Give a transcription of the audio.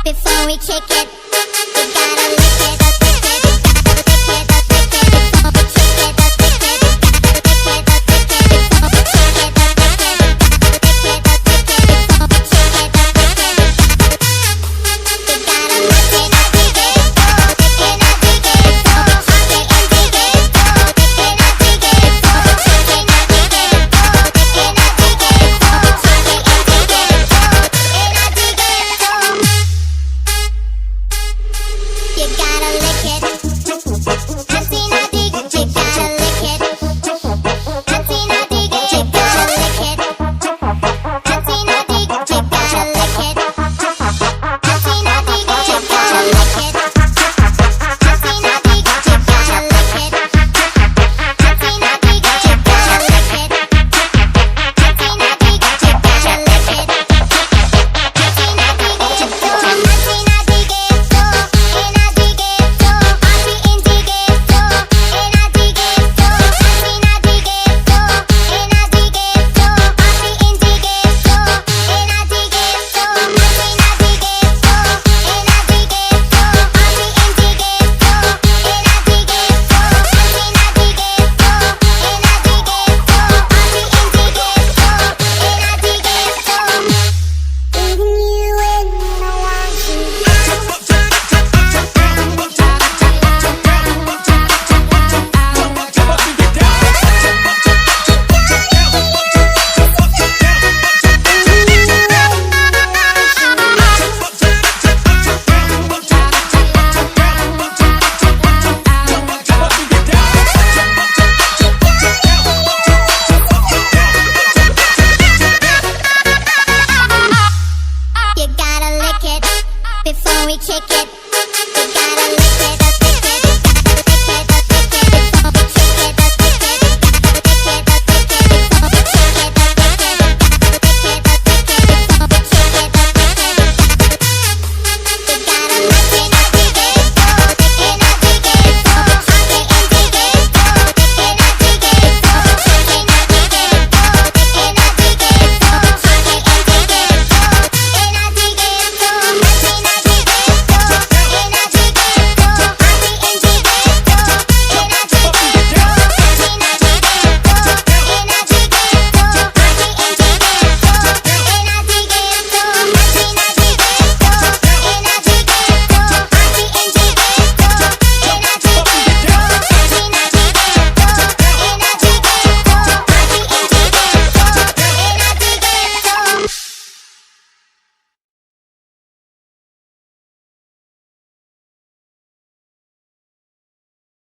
before we kick it. You gotta lick it, lick it, lick it, lick it, before we kick it, lick it, lick it, lick it, before we kick it, lick it, lick it, before we kick it, you gotta lick it, dig it, dig it, dig it, dig it, dig it, you gotta lick it. Hasina dig it, you gotta lick it. Hasina dig it, you gotta lick it. Hasina dig it, you gotta lick it. Hasina dig it, you gotta lick it. Hasina dig it, you gotta lick it. Hasina dig it, you gotta lick it. Hasina dig it, you gotta lick it. Hasina dig it, you gotta lick it. You gotta lick it before we kick it. You gotta lick it.